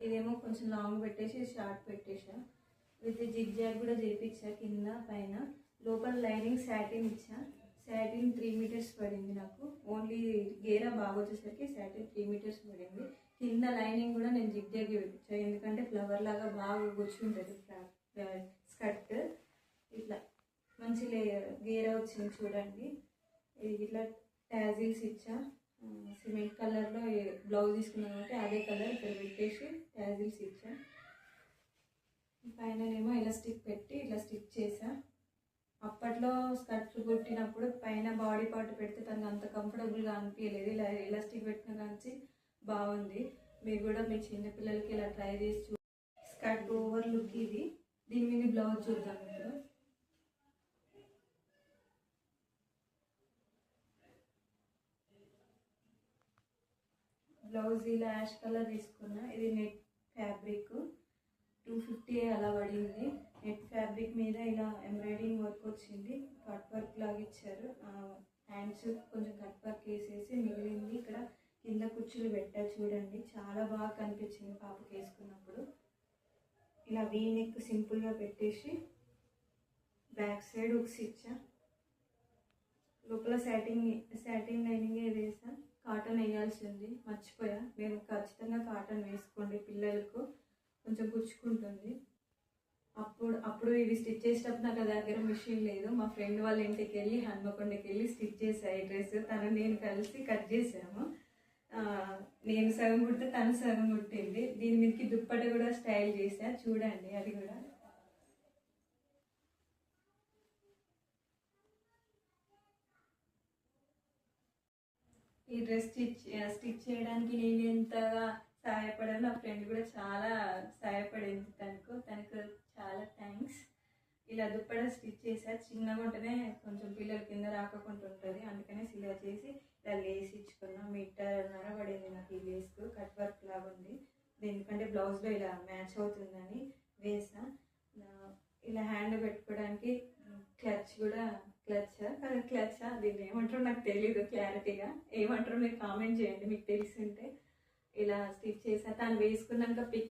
ఇదేమో కొంచెం లాంగ్ పెట్టేసి షార్ట్ పెట్టేసా. విత్ జిగ్ జాగ్ కూడా చేయించా కింద పైన. లోపల లైనింగ్ సాటిన్ ఇచ్చా. సాటిన్ 3 మీటర్స్ పడింది నాకు. ఓన్లీ గేరా బాగా వచ్చేసరికి సాటిన్ 3 మీటర్స్ పడింది. కింద లైనింగ్ కూడా నేను జిగ్ జాగ్ చేయించా, ఎందుకంటే ఫ్లవర్ లాగా బాగా కూర్చుంటుంది స్కర్ట్. ఇట్లా మంచి గేరా వచ్చింది చూడండి. ఇట్లా ట్యాజిల్స్ ఇచ్చా. సిమెంట్ కలర్లో బ్లౌజ్ తీసుకున్నాం కాబట్టి అదే కలర్ ఇక్కడ పెట్టేసి ట్యాజిల్స్ ఇచ్చా. పైననేమో ఎలాస్టిక్ పెట్టి ఇట్లా స్టిచ్ చేసా. అప్పట్లో స్కర్ట్లు కుట్టినప్పుడు పైన బాడీ పార్ట్ పెడితే తనకు అంత కంఫర్టబుల్గా అనిపించలేదు. ఇలా ఎలాస్టిక్ పెట్టిన కానీ బాగుంది. మీరు కూడా మీ చిన్నపిల్లలకి ఇలా ట్రై చేసి స్కర్ట్ ఓవర్ లుక్ ఇది. దీని మీద బ్లౌజ్ చూద్దాం ఇప్పుడు. బ్లౌజ్ ఇలా యాష్ కలర్ తీసుకున్నా. ఇది నెట్ ఫ్యాబ్రిక్ 250 అలా పడింది. నెట్ ఫ్యాబ్రిక్ మీద ఇలా ఎంబ్రాయిడింగ్ వర్క్ వచ్చింది, కట్ వర్క్ లాగా ఇచ్చారు. హ్యాండ్స్ కొంచెం కట్ వర్క్ వేసేసి మిగిలింది ఇక్కడ కింద కుర్చీలు పెట్టా చూడండి. చాలా బాగా కనిపించింది పాపకి వేసుకున్నప్పుడు. ఇలా వీ నెక్ సింపుల్గా పెట్టేసి బ్యాక్ సైడ్ హుక్స్ ఇచ్చా. లోపల సాటిన్ లైనింగ్ వేసా. కాటన్ వేయాల్సి ఉంది, మర్చిపోయా. మేము ఖచ్చితంగా కాటన్ వేసుకోండి, పిల్లలకు కొంచెం గుచ్చుకుంటుంది. అప్పుడు ఇవి స్టిచ్ చేసేటప్పుడు నాకు దగ్గర మిషన్ లేదు. మా ఫ్రెండ్ వాళ్ళ ఇంటికి వెళ్ళి హన్మకొండకి వెళ్ళి స్టిచ్ చేసా ఈ డ్రెస్. నేను కలిసి కట్ చేసాము. నేను సగం కుడితే తను సగం కుట్టింది. దీని మీదకి దుప్పట కూడా స్టైల్ చేసా చూడండి. అది కూడా ఈ డ్రెస్ స్టిచ్ చేయడానికి నేను ఎంతగా సహాయపడాను, నా ఫ్రెండ్ కూడా చాలా సహాయపడింది. తనకు చాలా థ్యాంక్స్. ఇలా దుప్పట స్టిచ్ చేసా. చిన్నగా ఉంటేనే కొంచెం పిల్లల కింద రాకుండా ఉంటుంది, అందుకనే ఇలా చేసి ఇలా లేస్ ఇచ్చుకున్నా. 1.5 మీటర్ పడింది నాకు ఈ లేస్కు. కట్ వర్క్ లాగా ఉంది, ఎందుకంటే బ్లౌజ్లో ఇలా మ్యాచ్ అవుతుందని వేసా. ఇలా హ్యాండ్ పెట్టుకోవడానికి క్లచ్ దీన్ని ఏమంటారో నాకు తెలీదు క్లారిటీగా. ఏమంటారో మీరు కామెంట్ చేయండి మీకు తెలిసి ఉంటే. ఇలా స్టిచ్ చేసా. తను వేసుకున్నాక పిక్